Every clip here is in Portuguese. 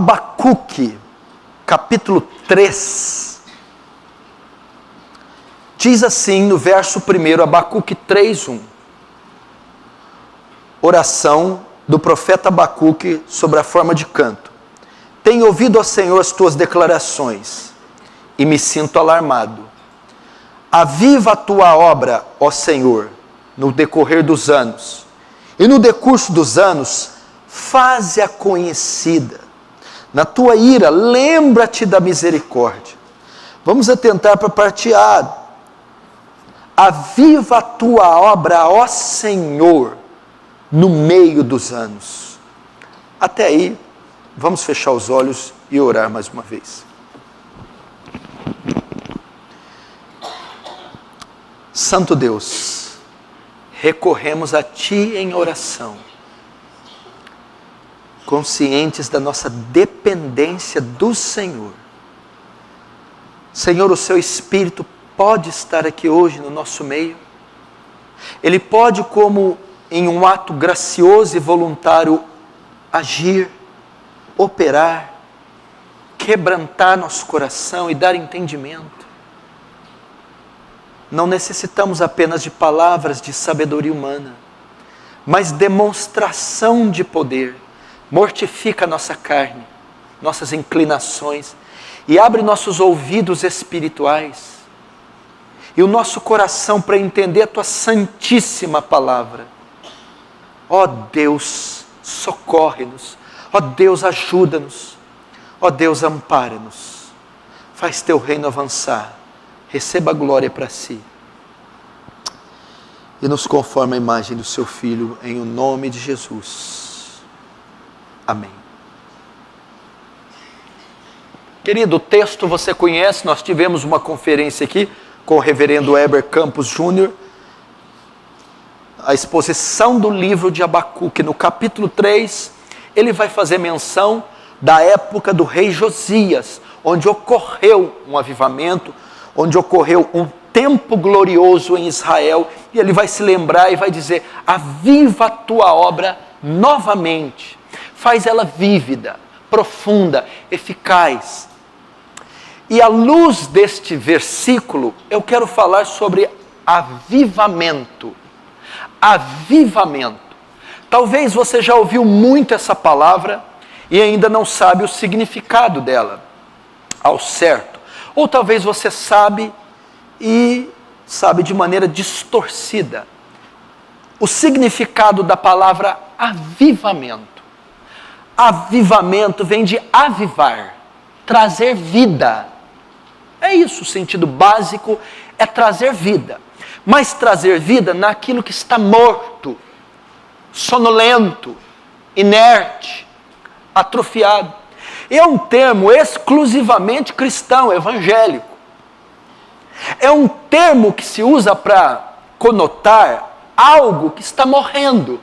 Abacuque, capítulo 3, diz assim no verso 1, Abacuque 3:1. Oração do profeta Abacuque sobre a forma de canto. Tenho ouvido, ó Senhor, as tuas declarações e me sinto alarmado. Aviva a tua obra, ó Senhor, no decorrer dos anos, e no decurso dos anos, faze-a conhecida. Na tua ira, lembra-te da misericórdia. Vamos atentar para a parte A. Aviva a tua obra, ó Senhor, no meio dos anos. Até aí, vamos fechar os olhos e orar mais uma vez. Santo Deus, recorremos a Ti em oração, conscientes da nossa dependência do Senhor. Senhor, o Seu Espírito pode estar aqui hoje no nosso meio. Ele pode, como em um ato gracioso e voluntário, agir, operar, quebrantar nosso coração e dar entendimento. Não necessitamos apenas de palavras de sabedoria humana, mas demonstração de poder. Mortifica nossa carne, nossas inclinações e abre nossos ouvidos espirituais e o nosso coração para entender a Tua santíssima palavra. Ó Deus, socorre-nos. Ó Deus, ajuda-nos. Ó Deus, ampara-nos. Faz Teu reino avançar. Receba a glória para Si. E nos conforma a imagem do Seu Filho, em o nome de Jesus. Amém. Querido, o texto você conhece, nós tivemos uma conferência aqui com o reverendo Heber Campos Júnior, a exposição do livro de Abacuque. No capítulo 3, ele vai fazer menção da época do rei Josias, onde ocorreu um avivamento, onde ocorreu um tempo glorioso em Israel, e ele vai se lembrar e vai dizer: aviva a tua obra novamente, faz ela vívida, profunda, eficaz. E à luz deste versículo, eu quero falar sobre avivamento. Avivamento. Talvez você já ouviu muito essa palavra e ainda não sabe o significado dela ao certo. Ou talvez você sabe e sabe de maneira distorcida. O significado da palavra avivamento. Avivamento vem de avivar, trazer vida. É isso, o sentido básico é trazer vida. Mas trazer vida naquilo que está morto, sonolento, inerte, atrofiado. É um termo exclusivamente cristão, evangélico. É um termo que se usa para conotar algo que está morrendo,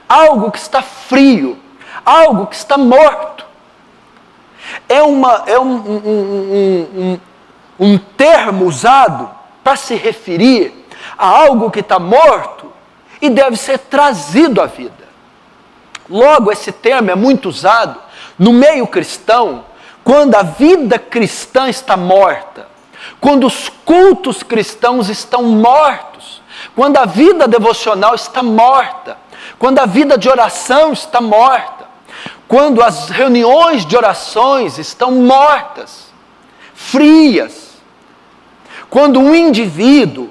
algo que está frio, algo que está morto. É um termo usado para se referir a algo que está morto e deve ser trazido à vida. Logo, esse termo é muito usado no meio cristão, quando a vida cristã está morta, quando os cultos cristãos estão mortos, quando a vida devocional está morta, quando a vida de oração está morta, quando as reuniões de orações estão mortas, frias, quando um indivíduo,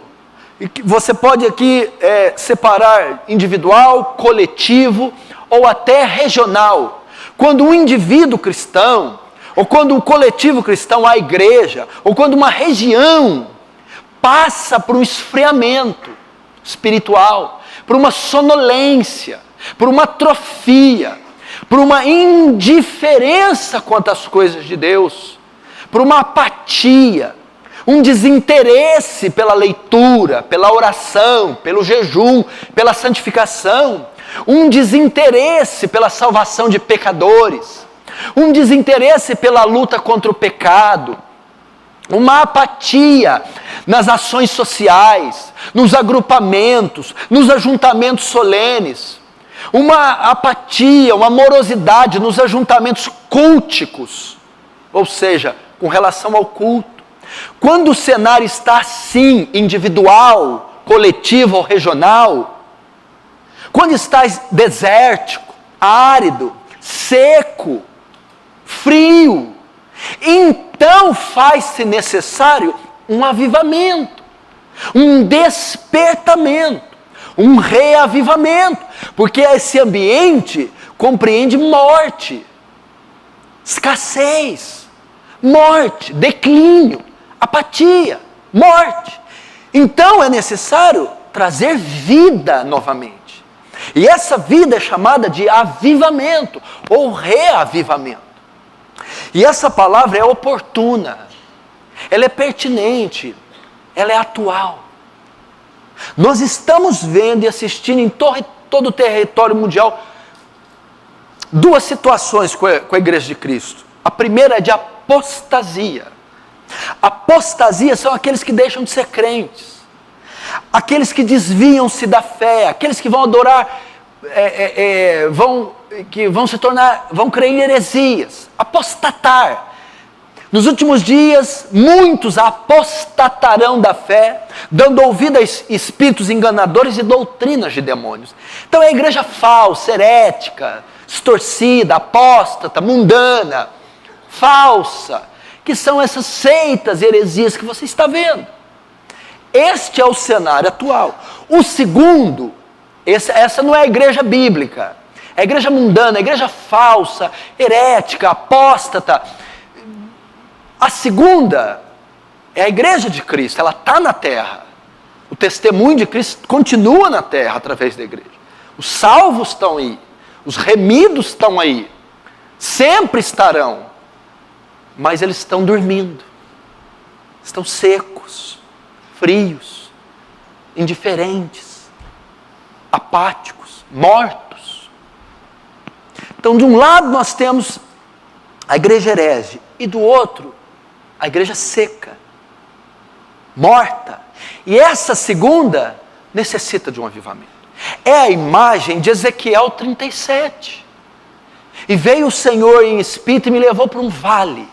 você pode aqui separar individual, coletivo ou até regional, quando um indivíduo cristão, ou quando um coletivo cristão, a igreja, ou quando uma região passa por um esfriamento espiritual, por uma sonolência, por uma atrofia, por uma indiferença quanto às coisas de Deus, por uma apatia, um desinteresse pela leitura, pela oração, pelo jejum, pela santificação, um desinteresse pela salvação de pecadores, um desinteresse pela luta contra o pecado, uma apatia nas ações sociais, nos agrupamentos, nos ajuntamentos solenes, uma apatia, uma morosidade nos ajuntamentos culticos, ou seja, com relação ao culto. Quando o cenário está assim, individual, coletivo ou regional, quando está desértico, árido, seco, frio, então faz-se necessário um avivamento, um despertamento, um reavivamento, porque esse ambiente compreende morte, escassez, morte, declínio, apatia, morte. Então é necessário trazer vida novamente. E essa vida é chamada de avivamento ou reavivamento. E essa palavra é oportuna, ela é pertinente, ela é atual. Nós estamos vendo e assistindo em todo o território mundial duas situações com a Igreja de Cristo. A primeira é de apostasia. Apostasia são aqueles que deixam de ser crentes, aqueles que desviam-se da fé, aqueles que vão adorar, vão crer em heresias, apostatar. Nos últimos dias, muitos apostatarão da fé, dando ouvido a espíritos enganadores e doutrinas de demônios. Então é a igreja falsa, herética, distorcida, apóstata, mundana, falsa, que são essas seitas, heresias que você está vendo. Este é o cenário atual. O segundo, essa não é a igreja bíblica, é a igreja mundana, a igreja falsa, herética, apóstata. A segunda é a igreja de Cristo, ela está na terra. O testemunho de Cristo continua na terra através da igreja. Os salvos estão aí, os remidos estão aí, sempre estarão, mas eles estão dormindo, estão secos, frios, indiferentes, apáticos, mortos. Então, de um lado nós temos a igreja herege, e do outro, a igreja seca, morta. E essa segunda necessita de um avivamento. É a imagem de Ezequiel 37. E veio o Senhor em espírito e me levou para um vale.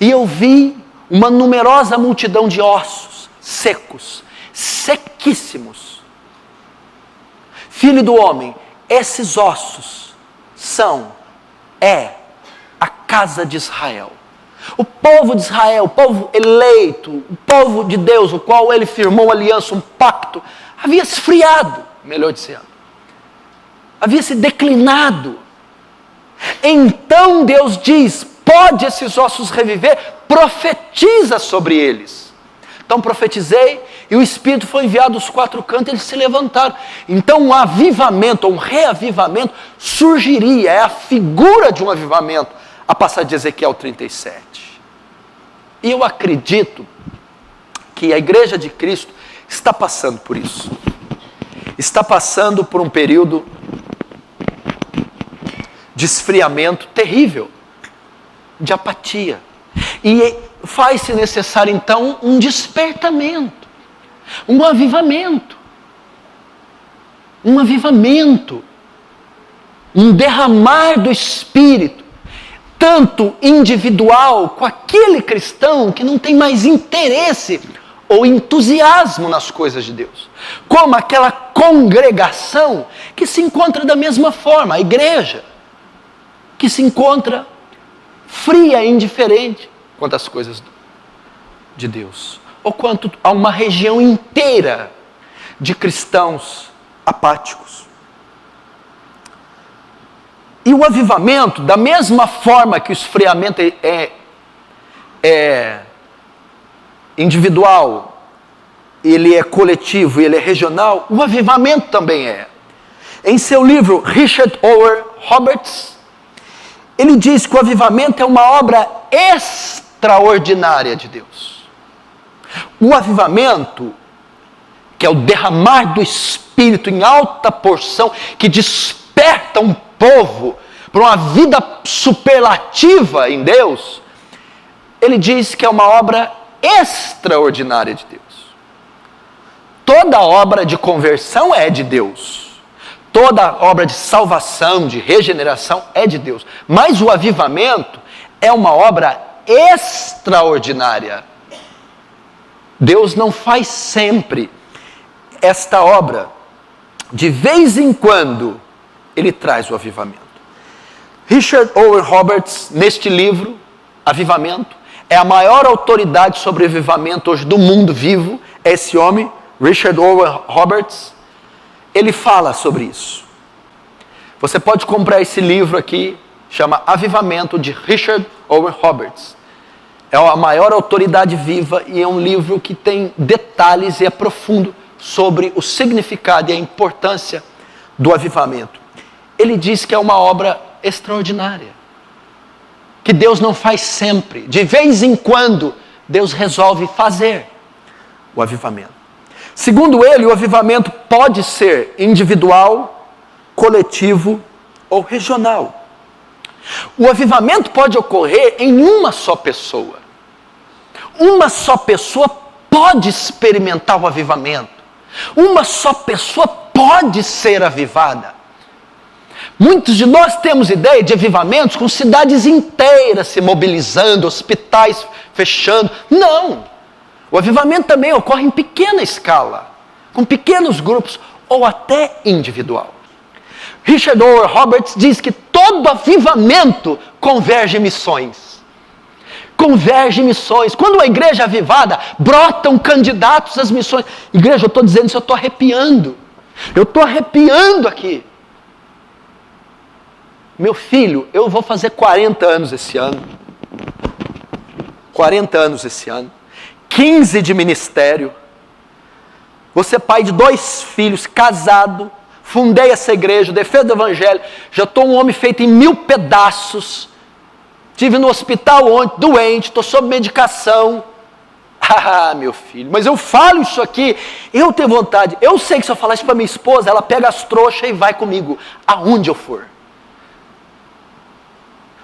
E eu vi uma numerosa multidão de ossos secos, sequíssimos. Filho do homem, esses ossos é a casa de Israel. O povo de Israel, o povo eleito, o povo de Deus, o qual ele firmou aliança, um pacto, havia esfriado, melhor dizendo, havia se declinado. Então Deus diz: pode esses ossos reviver? Profetiza sobre eles. Então profetizei, e o Espírito foi enviado dos quatro cantos, eles se levantaram. Então um avivamento, um reavivamento surgiria, é a figura de um avivamento, a passagem de Ezequiel 37. E eu acredito que a igreja de Cristo está passando por isso. Está passando por um período de esfriamento terrível, de apatia. E faz-se necessário então um despertamento, um avivamento, um derramar do Espírito, tanto individual, com aquele cristão que não tem mais interesse ou entusiasmo nas coisas de Deus, como aquela congregação que se encontra da mesma forma, a igreja, que se encontra fria e indiferente quanto às coisas de Deus, ou quanto a uma região inteira de cristãos apáticos. E o avivamento, da mesma forma que o esfriamento é individual, ele é coletivo, ele é regional, o avivamento também é. Em seu livro, Richard Owen Roberts, ele diz que o avivamento é uma obra extraordinária de Deus. O avivamento, que é o derramar do Espírito em alta porção, que desperta um povo para uma vida superlativa em Deus, ele diz que é uma obra extraordinária de Deus. Toda obra de conversão é de Deus. toda obra de salvação, de regeneração é de Deus. Mas o avivamento é uma obra extraordinária. Deus não faz sempre esta obra. De vez em quando, Ele traz o avivamento. Richard Owen Roberts, neste livro, Avivamento, é a maior autoridade sobre avivamento hoje do mundo vivo. É esse homem, Richard Owen Roberts. Ele fala sobre isso. Você pode comprar esse livro aqui, chama Avivamento, de Richard Owen Roberts. É a maior autoridade viva e é um livro que tem detalhes e é profundo sobre o significado e a importância do avivamento. Ele diz que é uma obra extraordinária, que Deus não faz sempre. De vez em quando, Deus resolve fazer o avivamento. Segundo ele, o avivamento pode ser individual, coletivo ou regional. O avivamento pode ocorrer em uma só pessoa. Uma só pessoa pode experimentar o avivamento. Uma só pessoa pode ser avivada. Muitos de nós temos ideia de avivamentos com cidades inteiras se mobilizando, hospitais fechando. Não! O avivamento também ocorre em pequena escala, com pequenos grupos ou até individual. Richard Owen Roberts diz que todo avivamento converge em missões. Converge em missões. Quando a igreja é avivada, brotam candidatos às missões. Igreja, eu estou dizendo isso, eu estou arrepiando. Eu estou arrepiando aqui. Meu filho, eu vou fazer 40 anos esse ano. 40 anos esse ano. 15 de ministério. Você é pai de 2 filhos, casado. Fundei essa igreja, defesa do evangelho. Já estou um homem feito em 1000 pedaços. Estive no hospital ontem, doente, estou sob medicação. Ah, meu filho, mas eu falo isso aqui, eu tenho vontade. Eu sei que se eu falar isso para minha esposa, ela pega as trouxas e vai comigo, aonde eu for.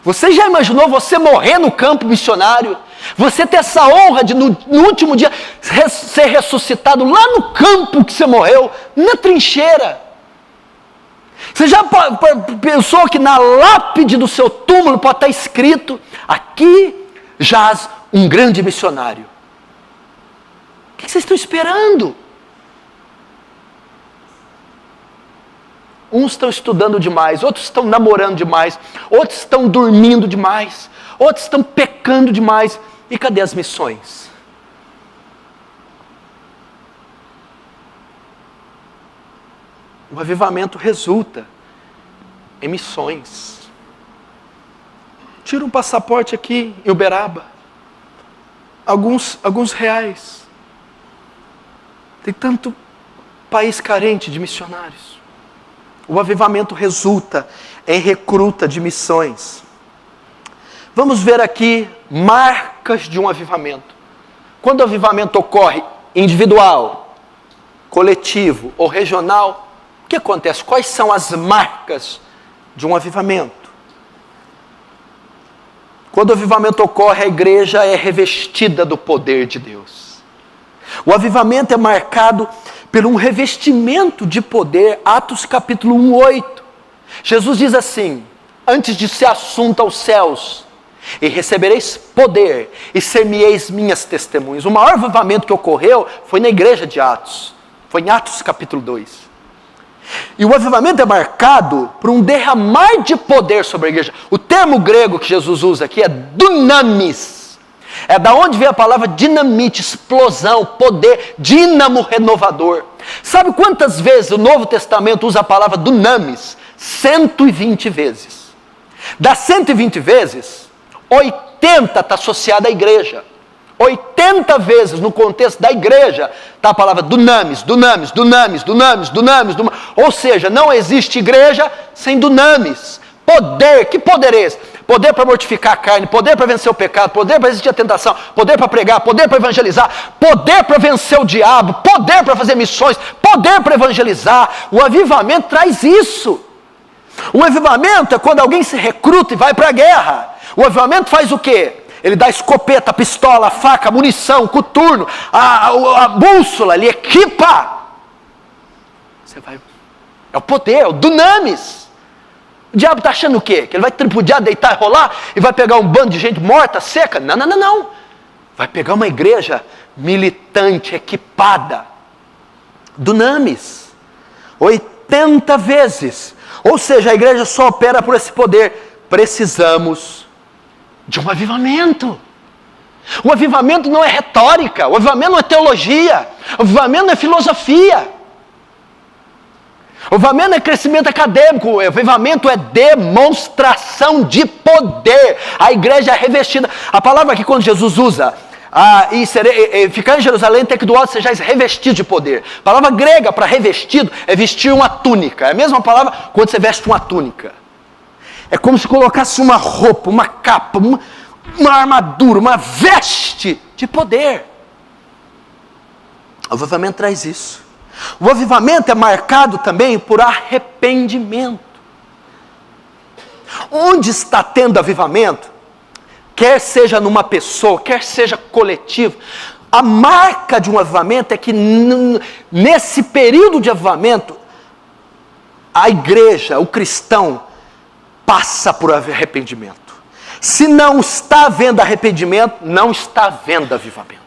Você já imaginou você morrer no campo missionário? Você ter essa honra de no último dia ser ressuscitado lá no campo que você morreu, na trincheira. Você já pensou que na lápide do seu túmulo pode estar escrito: aqui jaz um grande missionário? O que vocês estão esperando? Uns estão estudando demais, outros estão namorando demais, outros estão dormindo demais, outros estão pecando demais. E cadê as missões? O avivamento resulta em missões. Tira um passaporte aqui em Uberaba. Alguns reais. Tem tanto país carente de missionários. O avivamento resulta em recruta de missões. Vamos ver aqui marcas de um avivamento. Quando o avivamento ocorre individual, coletivo ou regional, o que acontece? Quais são as marcas de um avivamento? Quando o avivamento ocorre, a igreja é revestida do poder de Deus. O avivamento é marcado por um revestimento de poder. Atos capítulo 1, 8. Jesus diz assim: antes de ser assunto aos céus, e recebereis poder, e ser-me-eis minhas testemunhas. O maior avivamento que ocorreu foi na igreja de Atos. Foi em Atos capítulo 2. E o avivamento é marcado por um derramar de poder sobre a igreja. O termo grego que Jesus usa aqui é dunamis. É da onde vem a palavra dinamite, explosão, poder, dínamo renovador. Sabe quantas vezes o Novo Testamento usa a palavra dunamis? 120 vezes. Das 120 vezes, 80 está associada à igreja. 80 vezes no contexto da igreja está a palavra dunamis, dunamis, dunamis, dunamis, dunamis, dunamis. Ou seja, não existe igreja sem dunamis. Poder, que poder é esse? Poder para mortificar a carne, poder para vencer o pecado, poder para resistir à tentação, poder para pregar, poder para evangelizar, poder para vencer o diabo, poder para fazer missões, poder para evangelizar. O avivamento traz isso. O avivamento é quando alguém se recruta e vai para a guerra. O avivamento faz o quê? Ele dá escopeta, a pistola, a faca, a munição, o coturno, a bússola, ele equipa. Você vai É o poder, é o dunamis. O diabo está achando o quê? Que ele vai tripudiar, deitar e rolar e vai pegar um bando de gente morta, seca? Não, não, não, não. Vai pegar uma igreja militante, equipada. Dunamis. 80 vezes. Ou seja, a igreja só opera por esse poder. Precisamos de um avivamento. O avivamento não é retórica, o avivamento não é teologia, o avivamento não é filosofia. O avivamento não é crescimento acadêmico, o avivamento é demonstração de poder. A igreja é revestida. A palavra que quando Jesus usa, ficar em Jerusalém tem que do alto sejais revestido de poder. A palavra grega para revestido é vestir uma túnica. É a mesma palavra quando você veste uma túnica. É como se colocasse uma roupa, uma capa, uma armadura, uma veste de poder. O avivamento traz isso. O avivamento é marcado também por arrependimento. Onde está tendo avivamento, quer seja numa pessoa, quer seja coletivo, a marca de um avivamento é que nesse período de avivamento, a igreja, o cristão, passa por arrependimento. Se não está havendo arrependimento, não está havendo avivamento.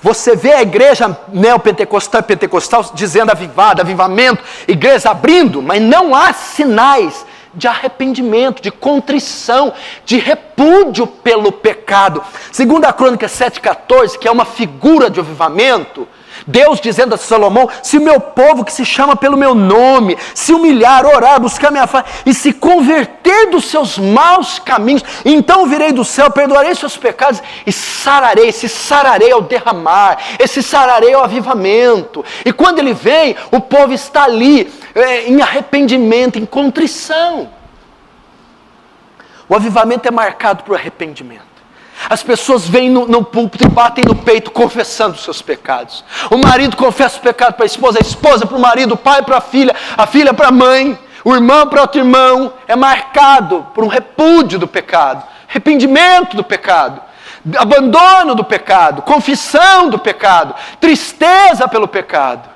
Você vê a igreja neopentecostal e pentecostal dizendo avivado, avivamento, igreja abrindo, mas não há sinais de arrependimento, de contrição, de repúdio pelo pecado. Segundo a Crônica 7,14, que é uma figura de avivamento, Deus dizendo a Salomão: se o meu povo que se chama pelo meu nome, se humilhar, orar, buscar minha face, e se converter dos seus maus caminhos, então virei do céu, perdoarei seus pecados, e sararei. Esse sararei ao derramar, esse sararei ao avivamento. E quando ele vem, o povo está ali, em arrependimento, em contrição. O avivamento é marcado por arrependimento. As pessoas vêm no púlpito e batem no peito confessando os seus pecados. O marido confessa o pecado para a esposa para o marido, o pai para a filha para a mãe, o irmão para outro irmão. É marcado por um repúdio do pecado, arrependimento do pecado, abandono do pecado, confissão do pecado, tristeza pelo pecado.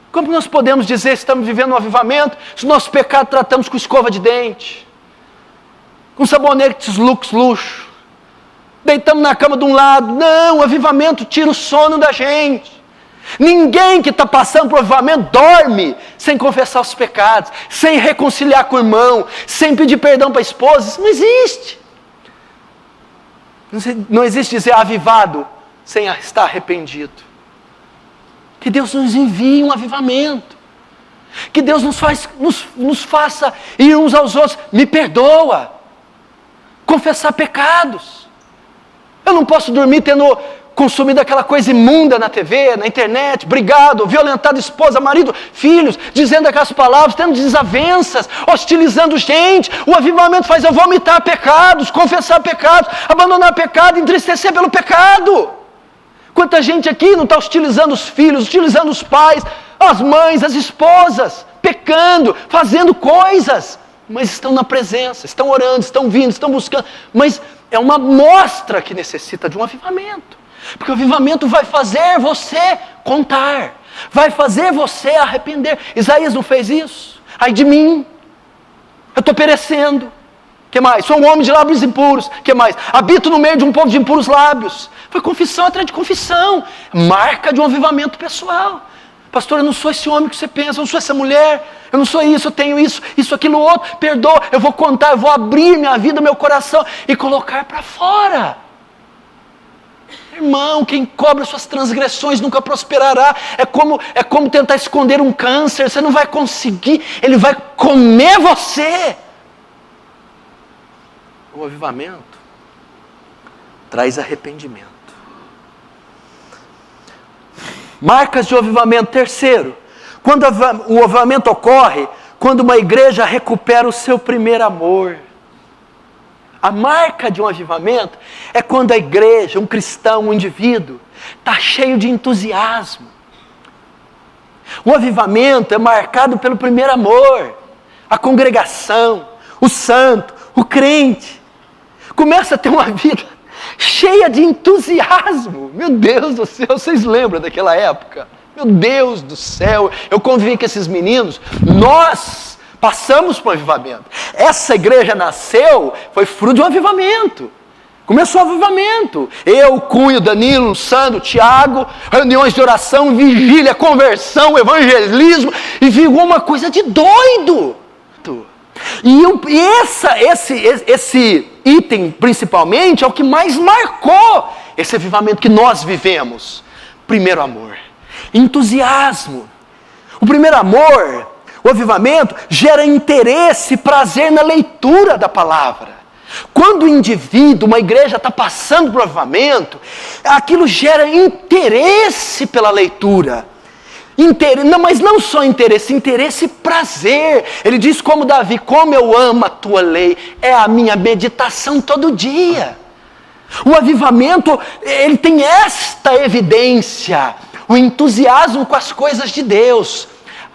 Como nós podemos dizer que estamos vivendo um avivamento se o nosso pecado tratamos com escova de dente, com sabonetes luxo, deitamos na cama de um lado? Não, o avivamento tira o sono da gente. Ninguém que está passando por avivamento dorme sem confessar os pecados, sem reconciliar com o irmão, sem pedir perdão para a esposa. Isso não existe. Não existe dizer avivado sem estar arrependido. Que Deus nos envie um avivamento. Que Deus nos faça ir uns aos outros. Me perdoa. Confessar pecados. Eu não posso dormir tendo consumido aquela coisa imunda na TV, na internet, brigado, violentado esposa, marido, filhos, dizendo aquelas palavras, tendo desavenças, hostilizando gente. O avivamento faz eu vomitar pecados, confessar pecados, abandonar pecado, entristecer pelo pecado. Quanta gente aqui não está hostilizando os filhos, hostilizando os pais, as mães, as esposas, pecando, fazendo coisas, mas estão na presença, estão orando, estão vindo, estão buscando, mas é uma mostra que necessita de um avivamento. Porque o avivamento vai fazer você contar, vai fazer você arrepender. Isaías não fez isso? Ai de mim, eu estou perecendo. Que mais? Sou um homem de lábios impuros. Que mais? Habito no meio de um povo de impuros lábios. Foi confissão atrás de confissão, marca de um avivamento pessoal. Pastor, eu não sou esse homem que você pensa, eu não sou essa mulher, eu não sou isso, eu tenho isso, aquilo, outro. Perdoa, eu vou contar, eu vou abrir minha vida, meu coração e colocar para fora. Irmão, quem cobra suas transgressões nunca prosperará. É como tentar esconder um câncer, você não vai conseguir, ele vai comer você. O avivamento traz arrependimento. Marcas de avivamento. Terceiro, quando o avivamento ocorre, quando uma igreja recupera o seu primeiro amor. A marca de um avivamento é quando a igreja, um cristão, um indivíduo, está cheio de entusiasmo. O avivamento é marcado pelo primeiro amor. A congregação, o santo, o crente, começa a ter uma vida cheia de entusiasmo. Meu Deus do céu, vocês lembram daquela época? Meu Deus do céu, eu convivi com esses meninos, nós passamos por um avivamento. Essa igreja nasceu, foi fruto de um avivamento. Começou o avivamento. Eu, Cunho, Danilo, Sandro, Tiago, reuniões de oração, vigília, conversão, evangelismo, e virou uma coisa de doido. E esse item, principalmente, é o que mais marcou esse avivamento que nós vivemos. Primeiro amor, entusiasmo. O primeiro amor, o avivamento, gera interesse, prazer na leitura da palavra. Quando o indivíduo, uma igreja está passando por um avivamento, aquilo gera interesse pela leitura. Mas não só interesse e prazer. Ele diz como Davi, como eu amo a tua lei, é a minha meditação todo dia. O avivamento, ele tem esta evidência, o entusiasmo com as coisas de Deus,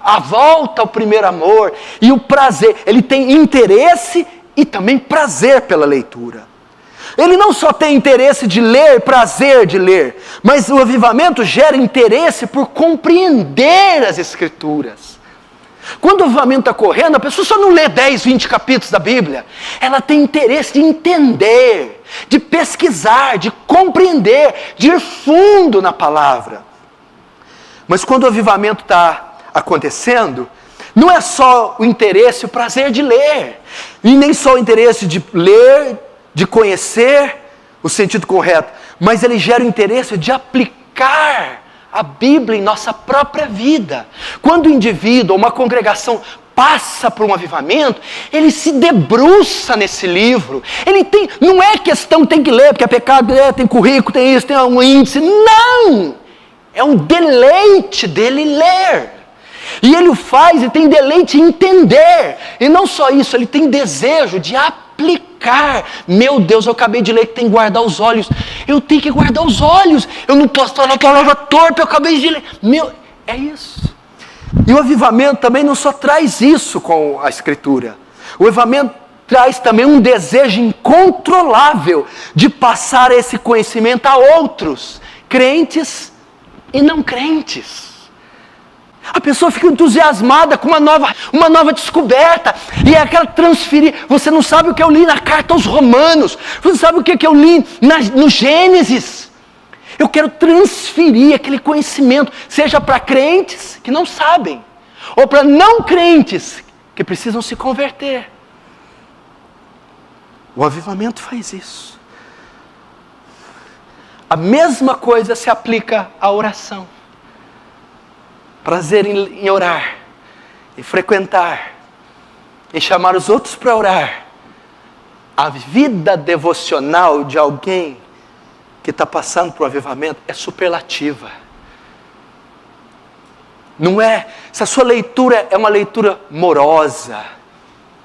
a volta ao primeiro amor e o prazer. Ele tem interesse e também prazer pela leitura. Ele não só tem interesse de ler, prazer de ler, mas o avivamento gera interesse por compreender as Escrituras. Quando o avivamento está correndo, a pessoa só não lê 10, 20 capítulos da Bíblia. Ela tem interesse de entender, de pesquisar, de compreender, de ir fundo na palavra. Mas quando o avivamento está acontecendo, não é só o interesse, o prazer de ler, e nem só o interesse de ler, de conhecer o sentido correto, mas ele gera o interesse de aplicar a Bíblia em nossa própria vida. Quando o indivíduo ou uma congregação passa por um avivamento, ele se debruça nesse livro. Ele tem, não é questão tem que ler, porque é pecado, tem currículo, tem isso, tem um índice. Não! É um deleite dele ler. E ele o faz e tem deleite em entender. E não só isso, ele tem desejo de aplicar. Meu Deus, eu acabei de ler que tem que guardar os olhos. Eu tenho que guardar os olhos. Eu não posso falar a palavra torpe, eu acabei de ler. É isso. E o avivamento também não só traz isso com a Escritura. O avivamento traz também um desejo incontrolável de passar esse conhecimento a outros, crentes e não crentes. A pessoa fica entusiasmada com uma nova descoberta. E é aquela transferir. Você não sabe o que eu li na carta aos Romanos. Você não sabe o que eu li no Gênesis. Eu quero transferir aquele conhecimento, seja para crentes que não sabem, ou para não crentes que precisam se converter. O avivamento faz isso. A mesma coisa se aplica à oração. Prazer em orar, em frequentar, em chamar os outros para orar. A vida devocional de alguém que está passando por um avivamento é superlativa. Não é, se a sua leitura é uma leitura morosa,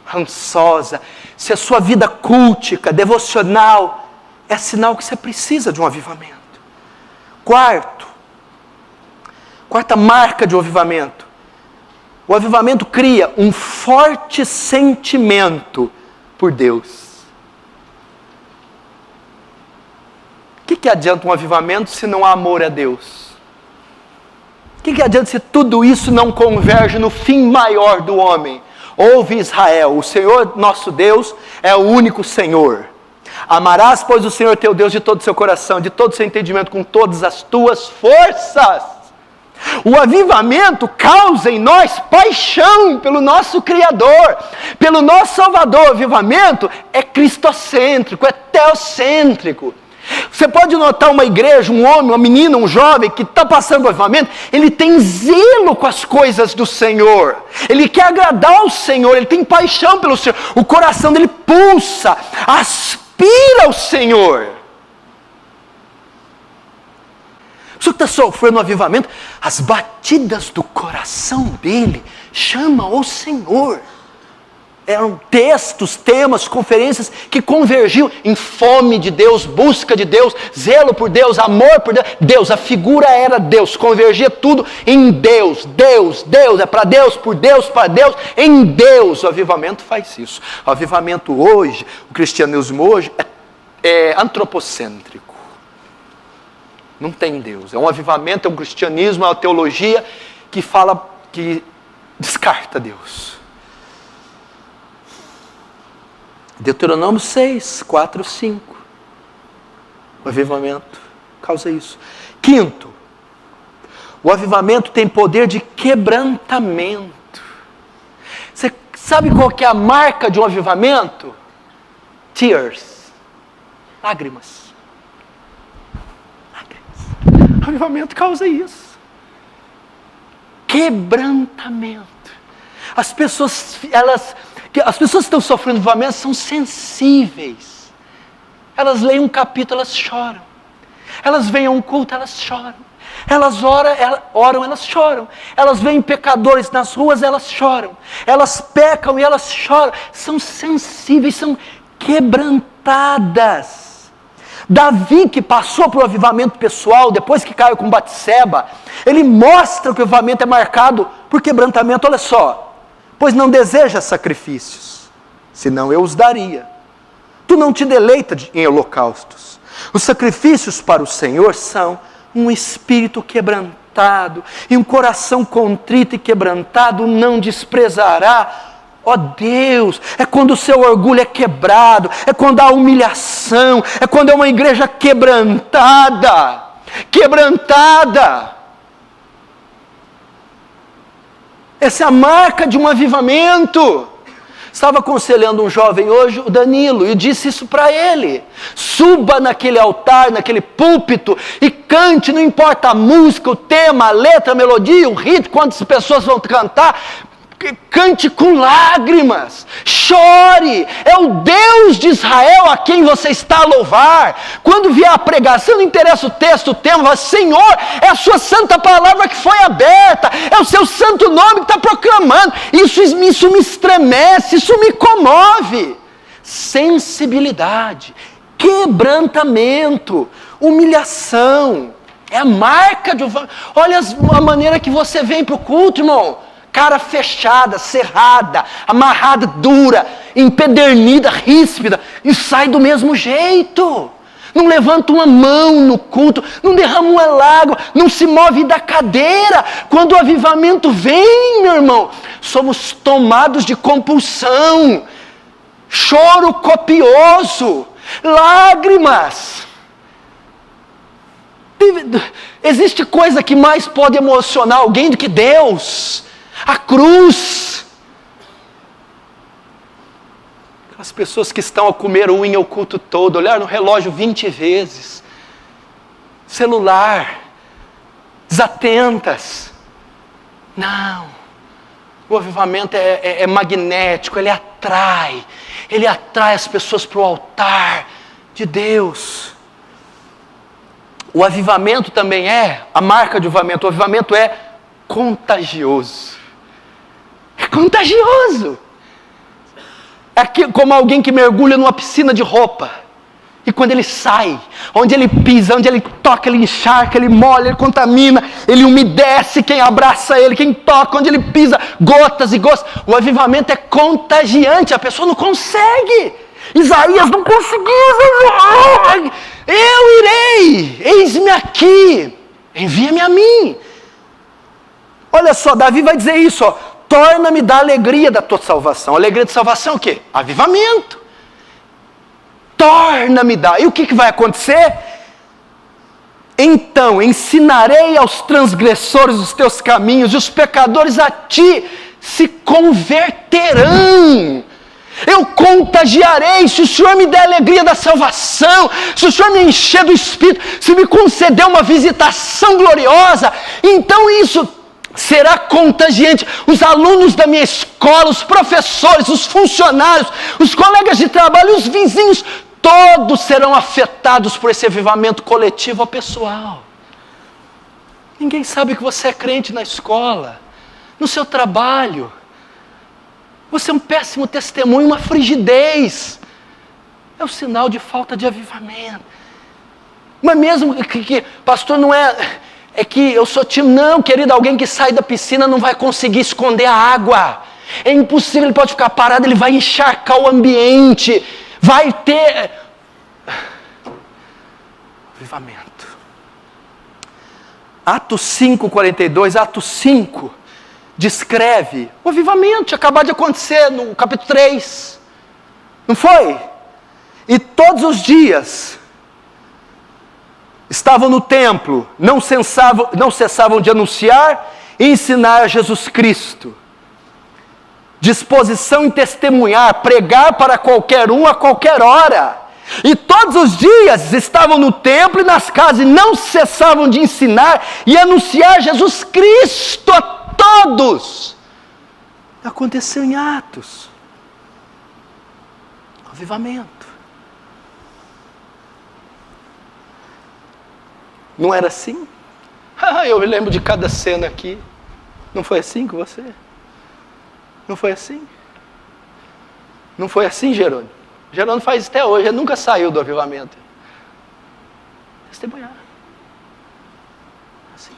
rançosa, se a sua vida cultica, devocional, é sinal que você precisa de um avivamento. Quarta marca de um avivamento. O avivamento cria um forte sentimento por Deus. O que adianta um avivamento se não há amor a Deus? O que adianta se tudo isso não converge no fim maior do homem? Ouve Israel, o Senhor nosso Deus é o único Senhor. Amarás, pois, o Senhor teu Deus de todo o seu coração, de todo o seu entendimento, com todas as tuas forças. O avivamento causa em nós paixão pelo nosso Criador, pelo nosso Salvador. O avivamento é cristocêntrico, é teocêntrico. Você pode notar uma igreja, um homem, uma menina, um jovem que está passando por avivamento, ele tem zelo com as coisas do Senhor, ele quer agradar ao Senhor, ele tem paixão pelo Senhor, o coração dele pulsa, aspira ao Senhor. A pessoa que está sofrendo um avivamento, as batidas do coração dele chamam ao Senhor. Eram textos, temas, conferências que convergiam em fome de Deus, busca de Deus, zelo por Deus, amor por Deus. Deus, a figura era Deus, convergia tudo em Deus. Deus, é para Deus, por Deus, para Deus, em Deus. O avivamento faz isso. O avivamento hoje, o cristianismo hoje é antropocêntrico. Não tem Deus. É um avivamento, é um cristianismo, é uma teologia que fala, que descarta Deus. Deuteronômio 6, 4, 5. O avivamento causa isso. Quinto, o avivamento tem poder de quebrantamento. Você sabe qual que é a marca de um avivamento? Tears. Lágrimas. O avivamento causa isso. Quebrantamento. As pessoas que estão sofrendo avivamento são sensíveis. Elas leem um capítulo, elas choram. Elas vêm a um culto, elas choram. Elas oram, elas choram. Elas veem pecadores nas ruas, elas choram. Elas pecam e elas choram. São sensíveis, são quebrantadas. Davi, que passou por um avivamento pessoal, depois que caiu com Batseba, ele mostra que o avivamento é marcado por quebrantamento. Olha só: pois não deseja sacrifícios, senão eu os daria. Tu não te deleita em holocaustos. Os sacrifícios para o Senhor são um espírito quebrantado, e um coração contrito e quebrantado não desprezará. Ó Deus, é quando o seu orgulho é quebrado, é quando há humilhação, é quando é uma igreja quebrantada. Essa é a marca de um avivamento. Estava aconselhando um jovem hoje, o Danilo, e disse isso para ele: suba naquele altar, naquele púlpito e cante, não importa a música, o tema, a letra, a melodia, o ritmo, quantas pessoas vão cantar. Cante com lágrimas, chore, é o Deus de Israel a quem você está a louvar. Quando vier a pregação, não interessa o texto, o tema, mas Senhor, é a sua santa palavra que foi aberta, é o seu santo nome que está proclamando. Isso me estremece, isso me comove. Sensibilidade, quebrantamento, humilhação, é a marca de um... Olha a maneira que você vem para o culto, irmão. Cara fechada, cerrada, amarrada, dura, empedernida, ríspida, e sai do mesmo jeito. Não levanta uma mão no culto, não derrama uma lágrima, não se move da cadeira. Quando o avivamento vem, meu irmão, somos tomados de compulsão, choro copioso, lágrimas. Existe coisa que mais pode emocionar alguém do que Deus? A cruz. As pessoas que estão a comer unha o culto todo, olhar no relógio 20 vezes, celular, desatentas. Não, o avivamento é magnético, ele atrai as pessoas para o altar de Deus. O avivamento também a marca de avivamento, o avivamento é contagioso. É contagioso. É como alguém que mergulha numa piscina de roupa. E quando ele sai, onde ele pisa, onde ele toca, ele encharca, ele molha, ele contamina, ele umedece quem abraça ele, quem toca, onde ele pisa, gotas e gotas. O avivamento é contagiante, a pessoa não consegue. Isaías não conseguiu. Eu irei, eis-me aqui, envia-me a mim. Olha só, Davi vai dizer isso, ó. Torna-me da alegria da tua salvação. A alegria de salvação é o quê? Avivamento. Torna-me da. E o que vai acontecer? Então ensinarei aos transgressores os teus caminhos, e os pecadores a ti se converterão. Eu contagiarei. Se o Senhor me der a alegria da salvação, se o Senhor me encher do Espírito, se me conceder uma visitação gloriosa, então isso será contagiante. Os alunos da minha escola, os professores, os funcionários, os colegas de trabalho, os vizinhos, todos serão afetados por esse avivamento coletivo ou pessoal. Ninguém sabe que você é crente na escola, no seu trabalho. Você é um péssimo testemunho, uma frigidez. É o sinal de falta de avivamento. Mas mesmo que pastor, não é que eu sou tímido. Não, querido, alguém que sai da piscina não vai conseguir esconder a água. É impossível, ele pode ficar parado, ele vai encharcar o ambiente. Vai ter avivamento. Atos 5:42, Atos 5, descreve o avivamento, tinha acabado de acontecer no capítulo 3, não foi? E todos os dias estavam no templo, não cessavam de anunciar e ensinar Jesus Cristo. Disposição em testemunhar, pregar para qualquer um a qualquer hora. E todos os dias estavam no templo e nas casas e não cessavam de ensinar e anunciar Jesus Cristo a todos. Aconteceu em Atos. Avivamento. Não era assim? Eu me lembro de cada cena aqui. Não foi assim com você? Não foi assim? Não foi assim, Jerônimo? Jerônimo faz até hoje, ele nunca saiu do avivamento. Testemunhar. Assim.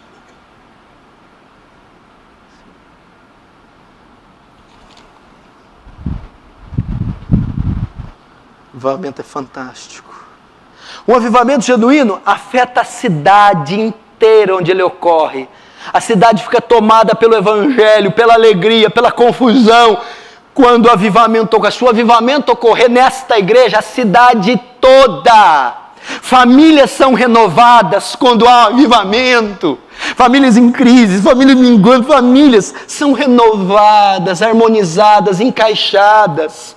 O avivamento é fantástico. Um avivamento genuíno afeta a cidade inteira onde ele ocorre. A cidade fica tomada pelo evangelho, pela alegria, pela confusão. Quando o avivamento ocorre, se o avivamento ocorrer nesta igreja, a cidade toda, famílias são renovadas quando há avivamento. Famílias em crise, famílias minguando, famílias são renovadas, harmonizadas, encaixadas.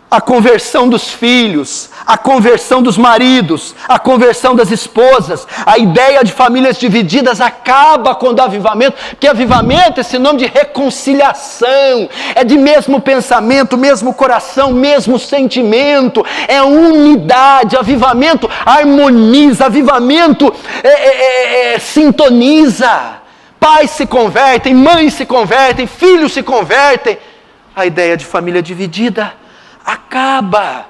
A conversão dos filhos, a conversão dos maridos, a conversão das esposas, a ideia de famílias divididas acaba quando há avivamento, porque avivamento é sinônimo de reconciliação, é de mesmo pensamento, mesmo coração, mesmo sentimento, é unidade, avivamento harmoniza, avivamento sintoniza, pais se convertem, mães se convertem, filhos se convertem, a ideia de família dividida acaba.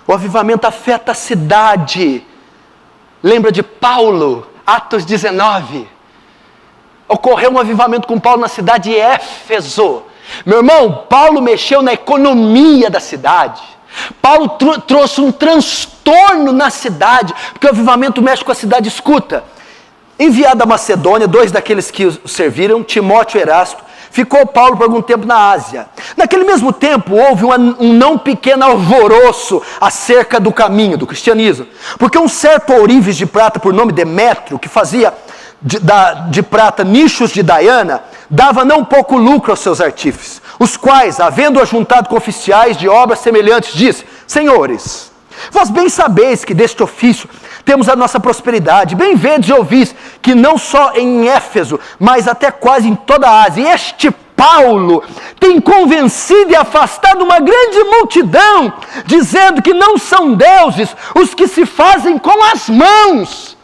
O avivamento afeta a cidade. Lembra de Paulo, Atos 19. Ocorreu um avivamento com Paulo na cidade de Éfeso. Meu irmão, Paulo mexeu na economia da cidade. Paulo trouxe um transtorno na cidade, porque o avivamento mexe com a cidade. Escuta, enviado da Macedônia, 2 daqueles que o serviram, Timóteo e Erasto, ficou Paulo por algum tempo na Ásia. Naquele mesmo tempo, houve um não pequeno alvoroço acerca do caminho, do cristianismo. Porque um certo ourives de prata, por nome Demétrio, que fazia de prata nichos de Diana, dava não pouco lucro aos seus artífices, os quais, havendo ajuntado com oficiais de obras semelhantes, disse: Senhores, vós bem sabeis que deste ofício temos a nossa prosperidade, bem vedes e ouvis que não só em Éfeso, mas até quase em toda a Ásia, este Paulo tem convencido e afastado uma grande multidão, dizendo que não são deuses os que se fazem com as mãos.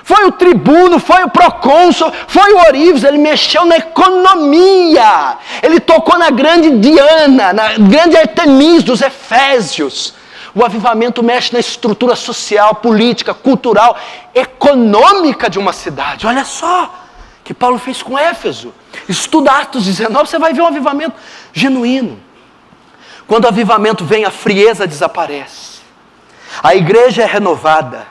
Foi o tribuno, foi o procônsul, foi o ourives, ele mexeu na economia, ele tocou na grande Diana, na grande Artemis dos Efésios. O avivamento mexe na estrutura social, política, cultural, econômica de uma cidade. Olha só o que Paulo fez com Éfeso. Estuda Atos 19, você vai ver um avivamento genuíno. Quando o avivamento vem, a frieza desaparece. A igreja é renovada.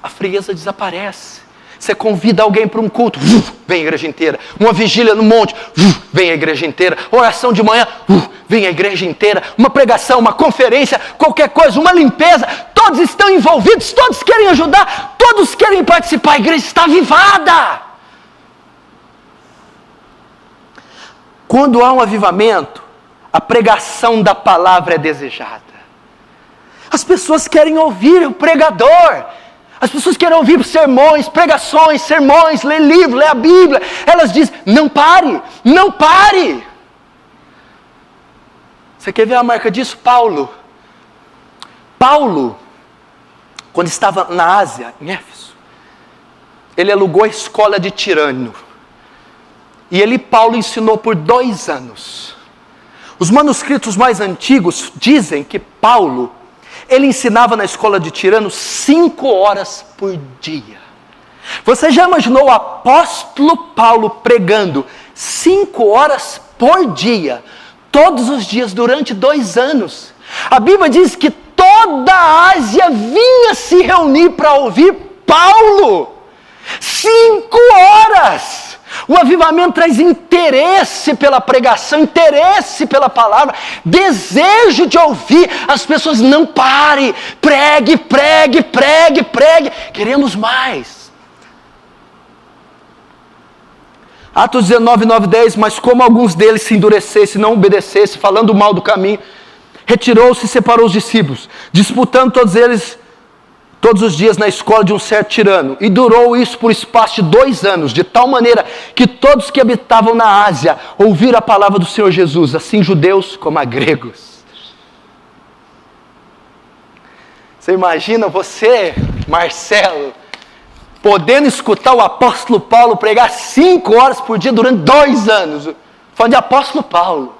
A frieza desaparece. Você convida alguém para um culto, vem a igreja inteira. Uma vigília no monte, vem a igreja inteira. Oração de manhã, vem a igreja inteira. Uma pregação, uma conferência, qualquer coisa, uma limpeza. Todos estão envolvidos, todos querem ajudar, todos querem participar. A igreja está avivada. Quando há um avivamento, a pregação da palavra é desejada. As pessoas querem ouvir o pregador. As pessoas querem ouvir sermões, pregações, sermões, ler livro, ler a Bíblia. Elas dizem: não pare, não pare. Você quer ver a marca disso? Paulo, quando estava na Ásia, em Éfeso, ele alugou a escola de Tirano. E Paulo ensinou por 2 anos. Os manuscritos mais antigos dizem que Paulo, ele ensinava na escola de Tirano 5 horas por dia. Você já imaginou o apóstolo Paulo pregando 5 horas por dia, todos os dias, durante 2 anos? A Bíblia diz que todos toda a Ásia vinha se reunir para ouvir Paulo. 5 horas! O avivamento traz interesse pela pregação, interesse pela palavra, desejo de ouvir. As pessoas não parem, pregue, pregue, pregue, pregue. Queremos mais. Atos 19, 9, 10. Mas como alguns deles se endurecessem, não obedecessem, falando mal do caminho, retirou-se e separou os discípulos, disputando todos eles todos os dias na escola de um certo tirano. E durou isso por espaço de 2 anos, de tal maneira que todos que habitavam na Ásia ouviram a palavra do Senhor Jesus, assim judeus como gregos. Você imagina você, Marcelo, podendo escutar o apóstolo Paulo pregar 5 horas por dia durante 2 anos. Falando de apóstolo Paulo,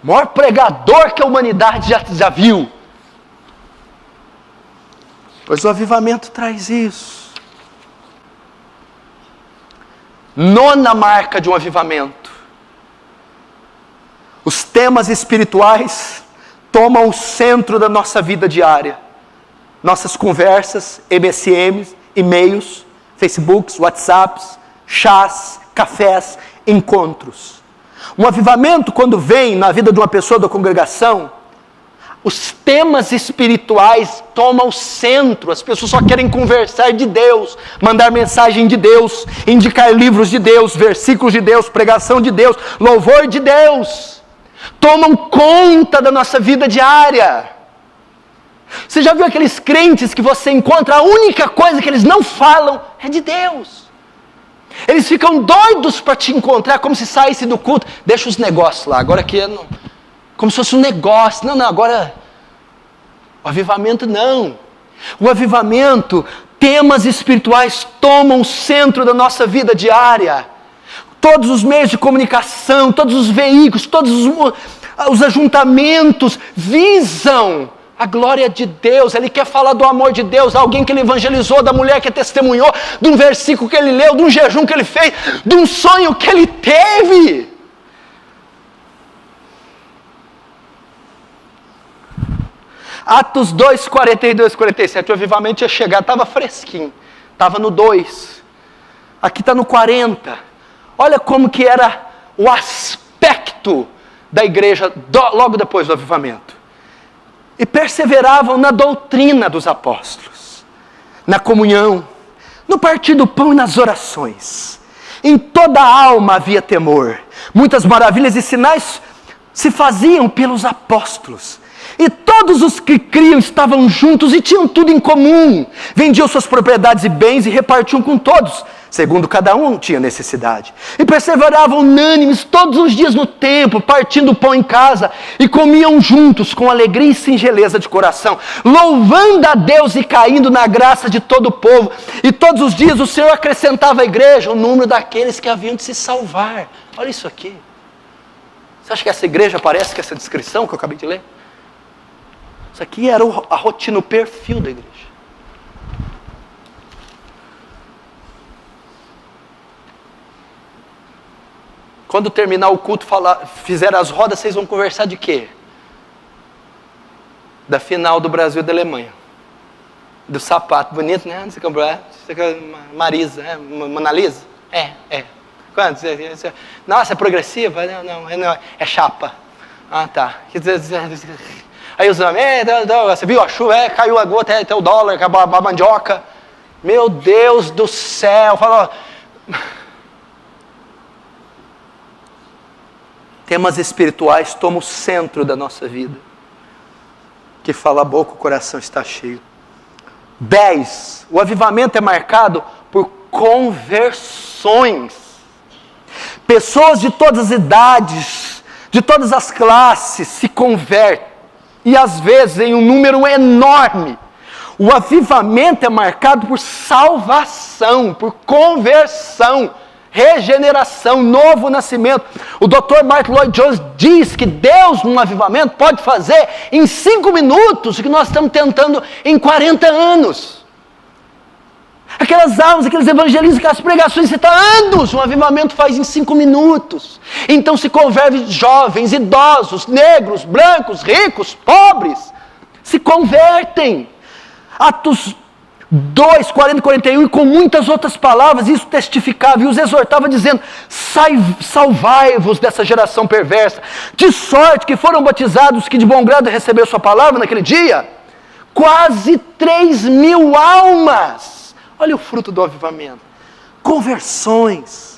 o maior pregador que a humanidade já viu. Pois o avivamento traz isso. 9ª marca de um avivamento. Os temas espirituais tomam o centro da nossa vida diária. Nossas conversas, MSMs, e-mails, Facebooks, WhatsApps, chás, cafés, encontros. Um avivamento, quando vem na vida de uma pessoa da congregação, os temas espirituais tomam o centro. As pessoas só querem conversar de Deus, mandar mensagem de Deus, indicar livros de Deus, versículos de Deus, pregação de Deus, louvor de Deus. Tomam conta da nossa vida diária. Você já viu aqueles crentes que você encontra, a única coisa que eles não falam é de Deus? Eles ficam doidos para te encontrar, como se saísse do culto. Deixa os negócios lá, agora aqui é... como se fosse um negócio. Não, agora, o avivamento não. O avivamento, temas espirituais tomam o centro da nossa vida diária. Todos os meios de comunicação, todos os veículos, todos os ajuntamentos visam a glória de Deus. Ele quer falar do amor de Deus. Alguém que ele evangelizou, da mulher que testemunhou, de um versículo que ele leu, de um jejum que ele fez, de um sonho que ele teve. Atos 2, 42, 47, o avivamento ia chegar, estava fresquinho, estava no 2, aqui está no 40, olha como que era o aspecto da igreja logo depois do avivamento. E perseveravam na doutrina dos apóstolos, na comunhão, no partir do pão e nas orações. Em toda a alma havia temor, muitas maravilhas e sinais se faziam pelos apóstolos. E todos os que criam estavam juntos e tinham tudo em comum. Vendiam suas propriedades e bens e repartiam com todos, segundo cada um tinha necessidade. E perseveravam unânimes todos os dias no templo, partindo o pão em casa, e comiam juntos com alegria e singeleza de coração, louvando a Deus e caindo na graça de todo o povo. E todos os dias o Senhor acrescentava à igreja o número daqueles que haviam de se salvar. Olha isso aqui. Você acha que essa igreja parece com essa descrição que eu acabei de ler? Isso aqui era a rotina, o perfil da igreja. Quando terminar o culto, fizer as rodas, vocês vão conversar de quê? Da final do Brasil e da Alemanha. Do sapato bonito, né? Você comprou, Marisa, Mona Lisa? É. Quantos? Nossa, é progressiva? Não, é chapa. Ah, tá. Aí os homens, você viu a chuva? Caiu a gota, até o dólar, acabou a mandioca. Meu Deus do céu. Falou. Temas espirituais tomam o centro da nossa vida. Que fala a boca, o coração está cheio. 10. O avivamento é marcado por conversões. Pessoas de todas as idades, de todas as classes se convertem. E às vezes em um número enorme. O avivamento é marcado por salvação, por conversão, regeneração, novo nascimento. O Dr. Martin Lloyd-Jones diz que Deus, num avivamento, pode fazer em 5 minutos o que nós estamos tentando em 40 anos. Aquelas almas, aqueles evangelistas, aquelas pregações, você está anos, um avivamento faz em 5 minutos. Então se convertem jovens, idosos, negros, brancos, ricos, pobres, se convertem. Atos 2, 40 e 41, e com muitas outras palavras, isso testificava e os exortava, dizendo: salvai-vos dessa geração perversa, de sorte que foram batizados que de bom grado receberam sua palavra naquele dia, quase 3.000 almas. Olha o fruto do avivamento: conversões.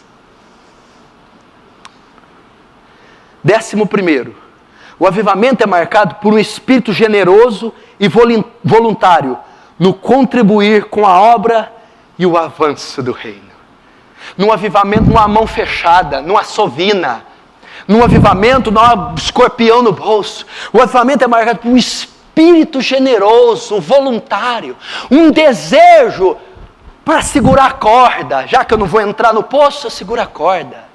11º, o avivamento é marcado por um espírito generoso e voluntário no contribuir com a obra e o avanço do reino. Num avivamento não há mão fechada, não há sovina. Num avivamento não há escorpião no bolso. O avivamento é marcado por um espírito generoso, voluntário, um desejo para segurar a corda. Já que eu não vou entrar no poço, eu seguro a corda.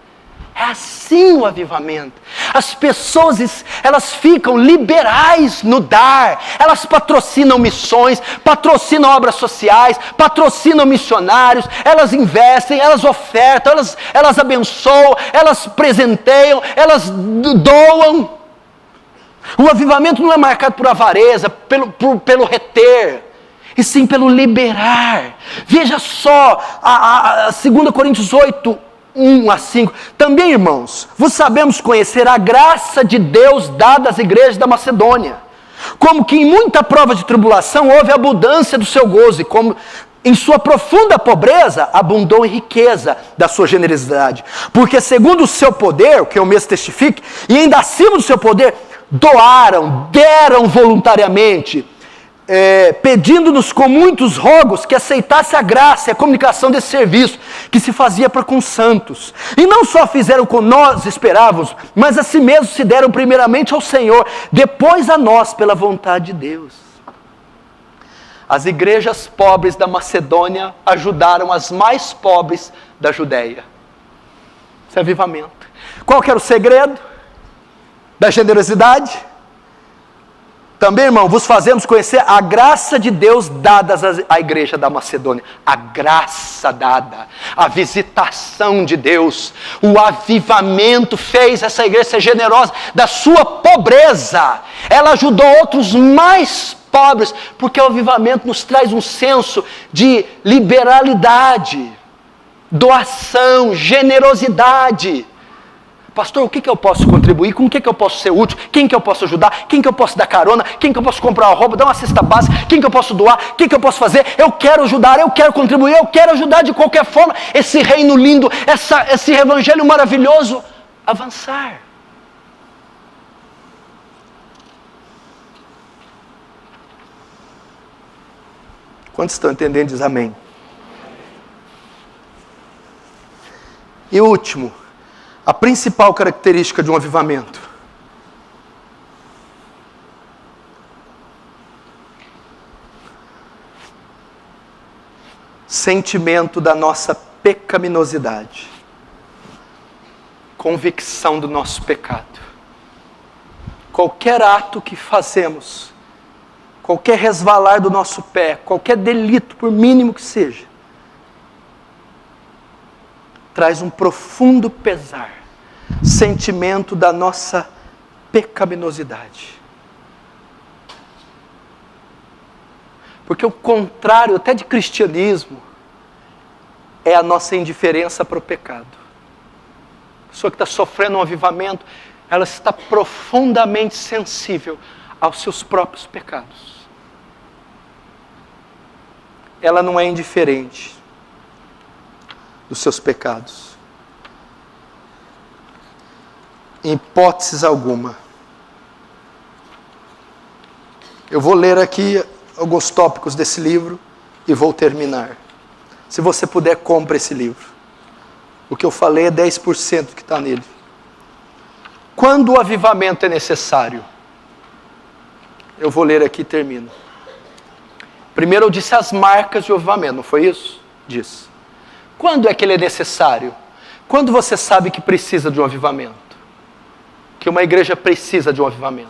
É assim o avivamento. As pessoas, elas ficam liberais no dar. Elas patrocinam missões, patrocinam obras sociais, patrocinam missionários. Elas investem, elas ofertam, elas abençoam, elas presenteiam, elas doam. O avivamento não é marcado por avareza, pelo reter, e sim pelo liberar. Veja só, a 2 Coríntios 8, 1 a 5. Também, irmãos, vos sabemos conhecer a graça de Deus dada às igrejas da Macedônia, como que em muita prova de tribulação houve abundância do seu gozo, e como em sua profunda pobreza abundou em riqueza da sua generosidade. Porque segundo o seu poder, o que eu mesmo testifique, e ainda acima do seu poder, deram voluntariamente, pedindo-nos com muitos rogos que aceitasse a graça e a comunicação desse serviço que se fazia para com os santos. E não só fizeram como nós esperávamos, mas a si mesmos se deram primeiramente ao Senhor, depois a nós pela vontade de Deus. As igrejas pobres da Macedônia ajudaram as mais pobres da Judéia. Isso é avivamento. Qual que era o segredo da generosidade? Também, irmão, vos fazemos conhecer a graça de Deus dada à igreja da Macedônia. A graça dada, a visitação de Deus, o avivamento fez essa igreja ser generosa da sua pobreza. Ela ajudou outros mais pobres, porque o avivamento nos traz um senso de liberalidade, doação, generosidade. Pastor, o que eu posso contribuir? Com o que eu posso ser útil? Quem que eu posso ajudar? Quem que eu posso dar carona? Quem que eu posso comprar uma roupa, dar uma cesta básica? Quem que eu posso doar? O que eu posso fazer? Eu quero ajudar, eu quero contribuir, eu quero ajudar de qualquer forma. Esse reino lindo, esse evangelho maravilhoso, avançar. Quantos estão entendendo? Diz amém. E último, a principal característica de um avivamento: sentimento da nossa pecaminosidade, convicção do nosso pecado. Qualquer ato que fazemos, qualquer resvalar do nosso pé, qualquer delito, por mínimo que seja, traz um profundo pesar, sentimento da nossa pecaminosidade. Porque o contrário até de cristianismo é a nossa indiferença para o pecado. A pessoa que está sofrendo um avivamento, ela está profundamente sensível aos seus próprios pecados. Ela não é indiferente dos seus pecados, em hipótese alguma. Eu vou ler aqui alguns tópicos desse livro e vou terminar. Se você puder, compre esse livro. O que eu falei é 10% do que está nele. Quando o avivamento é necessário? Eu vou ler aqui e termino. Primeiro eu disse as marcas de avivamento, não foi isso? Disse. Quando é que ele é necessário? Quando você sabe que precisa de um avivamento. Que uma igreja precisa de um avivamento.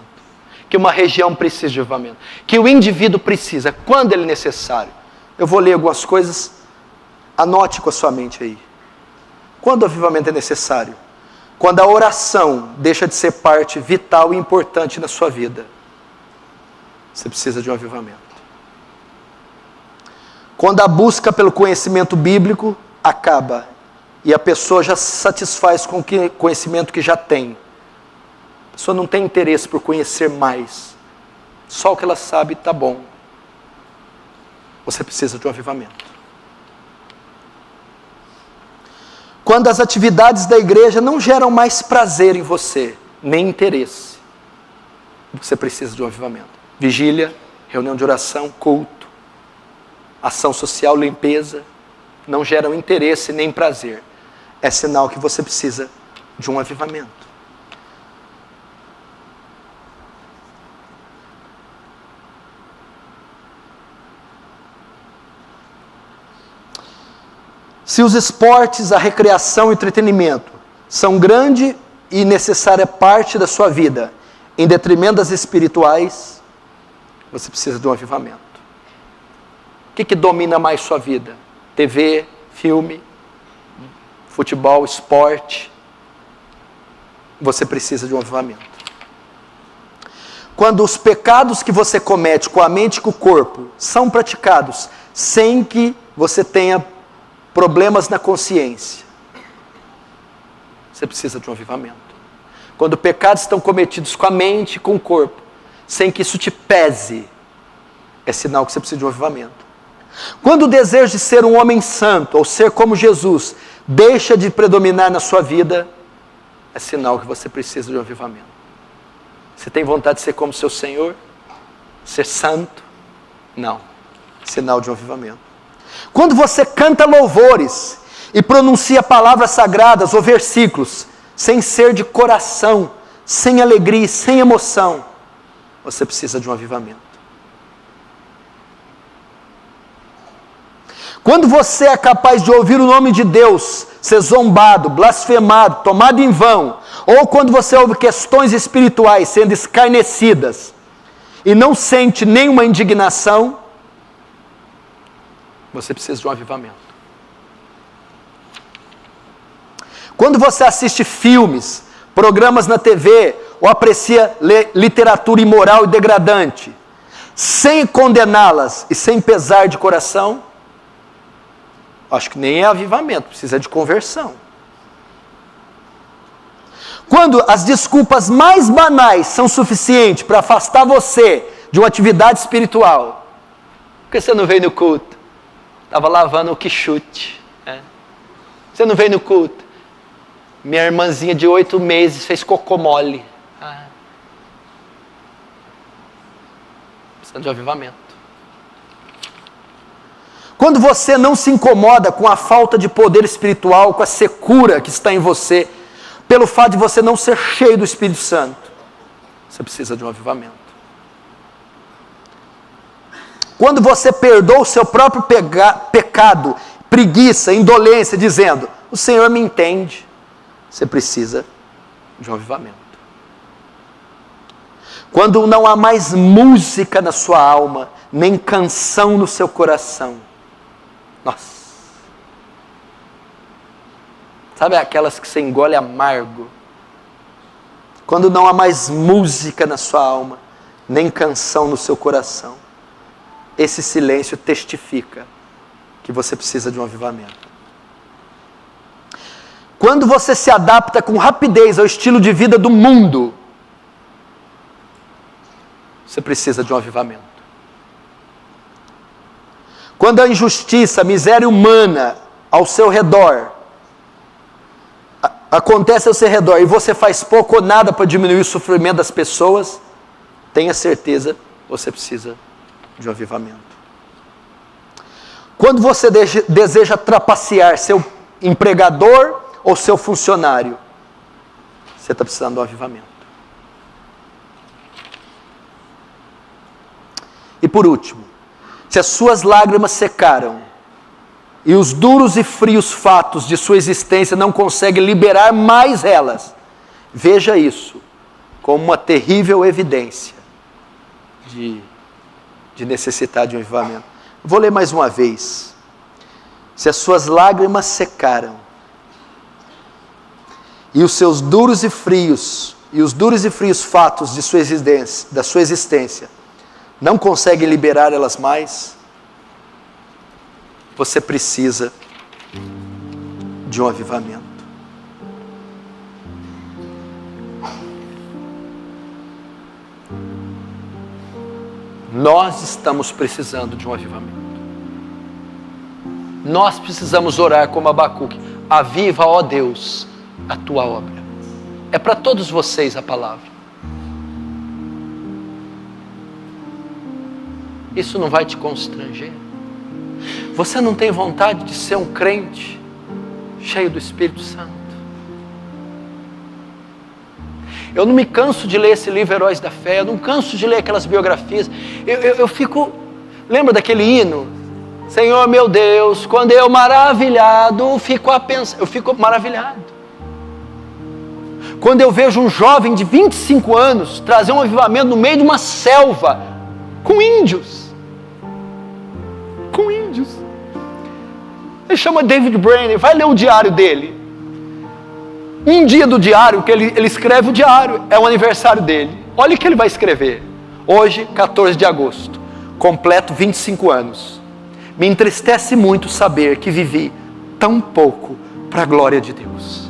Que uma região precisa de avivamento. Que o indivíduo precisa. Quando ele é necessário? Eu vou ler algumas coisas. Anote com a sua mente aí. Quando o avivamento é necessário? Quando a oração deixa de ser parte vital e importante na sua vida. Você precisa de um avivamento. Quando a busca pelo conhecimento bíblico acaba e a pessoa já se satisfaz com o conhecimento que já tem, a pessoa não tem interesse por conhecer mais, só o que ela sabe está bom. Você precisa de um avivamento. Quando as atividades da igreja não geram mais prazer em você, nem interesse, você precisa de um avivamento. Vigília, reunião de oração, culto, ação social, limpeza, não geram interesse nem prazer. É sinal que você precisa de um avivamento. Se os esportes, a recreação e o entretenimento são grande e necessária parte da sua vida, em detrimento das espirituais, você precisa de um avivamento. O que domina mais sua vida? TV, filme, futebol, esporte. Você precisa de um avivamento. Quando os pecados que você comete com a mente e com o corpo são praticados sem que você tenha problemas na consciência, você precisa de um avivamento. Quando pecados estão cometidos com a mente e com o corpo, sem que isso te pese, é sinal que você precisa de um avivamento. Quando o desejo de ser um homem santo, ou ser como Jesus, deixa de predominar na sua vida, é sinal que você precisa de um avivamento. Você tem vontade de ser como seu Senhor? Ser santo? Não. Sinal de um avivamento. Quando você canta louvores e pronuncia palavras sagradas ou versículos, sem ser de coração, sem alegria, sem emoção, você precisa de um avivamento. Quando você é capaz de ouvir o nome de Deus ser zombado, blasfemado, tomado em vão, ou quando você ouve questões espirituais sendo escarnecidas e não sente nenhuma indignação, você precisa de um avivamento. Quando você assiste filmes, programas na TV, ou aprecia literatura imoral e degradante, sem condená-las e sem pesar de coração, acho que nem é avivamento, precisa de conversão. Quando as desculpas mais banais são suficientes para afastar você de uma atividade espiritual, por que você não veio no culto? Estava lavando o quichute. Você não veio no culto? Minha irmãzinha de 8 meses fez cocô mole. Precisa de avivamento. Quando você não se incomoda com a falta de poder espiritual, com a secura que está em você, pelo fato de você não ser cheio do Espírito Santo, você precisa de um avivamento. Quando você perdoa o seu próprio pecado, preguiça, indolência, dizendo, o Senhor me entende, você precisa de um avivamento. Quando não há mais música na sua alma, nem canção no seu coração, nossa, sabe aquelas que você engole amargo? Quando não há mais música na sua alma, nem canção no seu coração, esse silêncio testifica que você precisa de um avivamento. Quando você se adapta com rapidez ao estilo de vida do mundo, você precisa de um avivamento. Quando a injustiça, a miséria humana ao seu redor acontece ao seu redor e você faz pouco ou nada para diminuir o sofrimento das pessoas, tenha certeza, você precisa de um avivamento. Quando você deseja trapacear seu empregador ou seu funcionário, você está precisando de um avivamento. E por último, se as suas lágrimas secaram e os duros e frios fatos de sua existência não conseguem liberar mais elas, veja isso como uma terrível evidência de necessidade de um avivamento. Vou ler mais uma vez. Se as suas lágrimas secaram e os seus duros e frios fatos de da sua existência não consegue liberar elas mais, você precisa de um avivamento. Nós estamos precisando de um avivamento. Nós precisamos orar como Abacuque: aviva, ó Deus, a tua obra. É para todos vocês a palavra. Isso não vai te constranger? Você não tem vontade de ser um crente cheio do Espírito Santo? Eu não me canso de ler esse livro Heróis da Fé, eu não canso de ler aquelas biografias. Eu fico... Lembra daquele hino? Senhor meu Deus, quando eu maravilhado, fico a pensar... Eu fico maravilhado. Quando eu vejo um jovem de 25 anos trazer um avivamento no meio de uma selva, com índios. Com índios. Ele chama David Brainerd, vai ler o diário dele. Um dia do diário, que ele escreve o diário, é o aniversário dele. Olha o que ele vai escrever. Hoje, 14 de agosto, completo 25 anos. Me entristece muito saber que vivi tão pouco para a glória de Deus.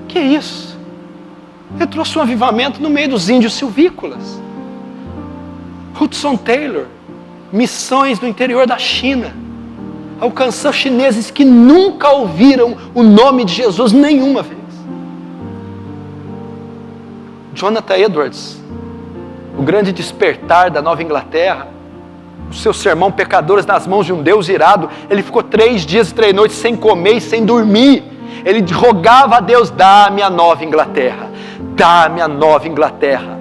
Que isso? Ele trouxe um avivamento no meio dos índios silvícolas. Hudson Taylor, missões no interior da China, alcançou chineses que nunca ouviram o nome de Jesus nenhuma vez. Jonathan Edwards, o grande despertar da Nova Inglaterra, o seu sermão Pecadores nas mãos de um Deus irado, ele ficou 3 dias e 3 noites sem comer e sem dormir. Ele rogava a Deus: dá-me a Nova Inglaterra, dá-me a Nova Inglaterra.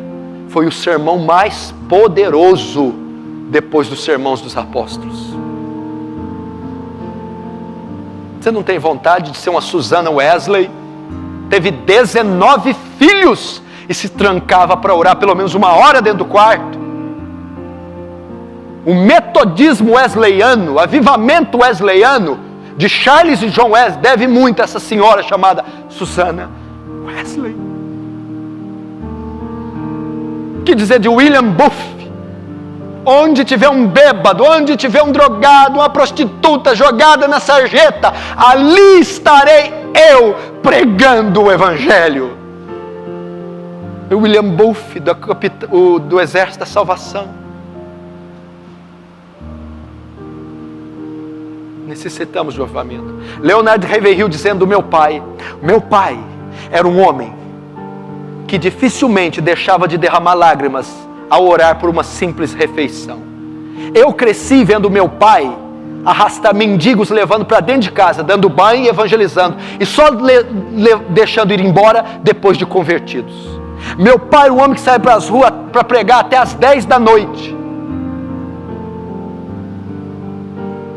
Foi o sermão mais poderoso depois dos sermões dos apóstolos. Você não tem vontade de ser uma Susana Wesley? Teve 19 filhos e se trancava para orar pelo menos 1 hora dentro do quarto. O metodismo wesleyano, o avivamento wesleyano de Charles e John Wesley deve muito a essa senhora chamada Susana Wesley. O que dizer de William Booth? Onde tiver um bêbado, onde tiver um drogado, uma prostituta jogada na sarjeta, ali estarei eu pregando o Evangelho. William Booth, do Exército da Salvação. Necessitamos de um avivamento. Leonard Ravenhill dizendo do meu pai era um homem que dificilmente deixava de derramar lágrimas ao orar por uma simples refeição. Eu cresci vendo meu pai arrastar mendigos, levando para dentro de casa, dando banho e evangelizando, e só deixando ir embora depois de convertidos. Meu pai era um homem que saía para as ruas para pregar até as 10 da noite.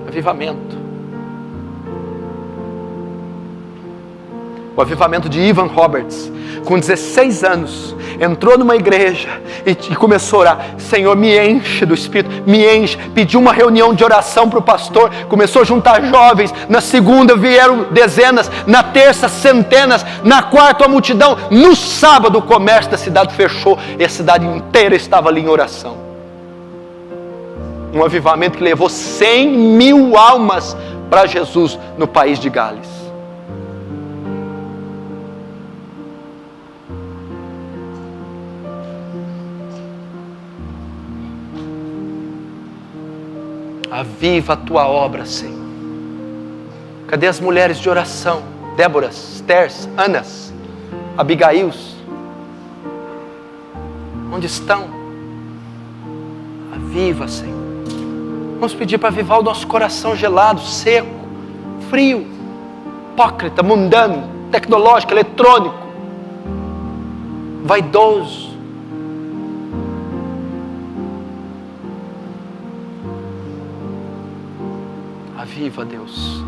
Avivamento. O avivamento de Evan Roberts, com 16 anos, entrou numa igreja e começou a orar: Senhor, me enche do Espírito, me enche. Pediu uma reunião de oração para o pastor, começou a juntar jovens. Na segunda vieram dezenas, na terça centenas, na quarta a multidão. No sábado o comércio da cidade fechou e a cidade inteira estava ali em oração. Um avivamento que levou 100.000 almas para Jesus no país de Gales. Aviva a tua obra, Senhor. Cadê as mulheres de oração? Déboras, Estérs, Anas, Abigails? Onde estão? Aviva, Senhor. Vamos pedir para avivar o nosso coração gelado, seco, frio, hipócrita, mundano, tecnológico, eletrônico, vaidoso. Aviva, Deus.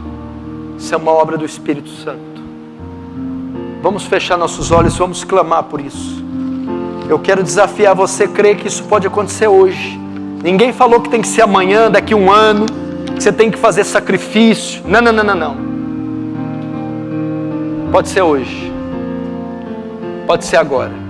Isso é uma obra do Espírito Santo. Vamos fechar nossos olhos, vamos clamar por isso. Eu quero desafiar você a crer que isso pode acontecer hoje. Ninguém falou que tem que ser amanhã, daqui a 1 ano, que você tem que fazer sacrifício. Não. Pode ser hoje. Pode ser agora.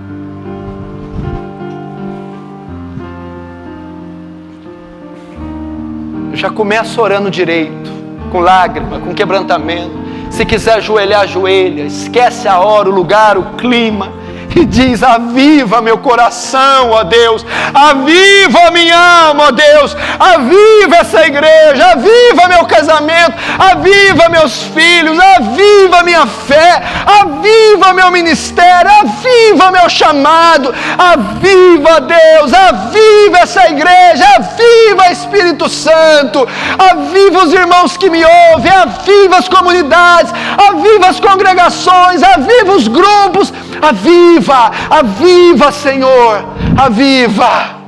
Já começa orando direito, com lágrima, com quebrantamento. Se quiser ajoelhar, ajoelha. Esquece a hora, o lugar, o clima. E diz: aviva meu coração, ó Deus. Aviva a minha alma, ó Deus. Aviva essa igreja. Aviva meu casamento. Aviva meus filhos. Aviva minha fé. Aviva meu ministério. Aviva meu chamado. Aviva, Deus. Aviva essa igreja. Aviva, Espírito Santo. Aviva os irmãos que me ouvem. Aviva as comunidades. Aviva as congregações. Aviva os grupos. Aviva, aviva, Senhor, aviva.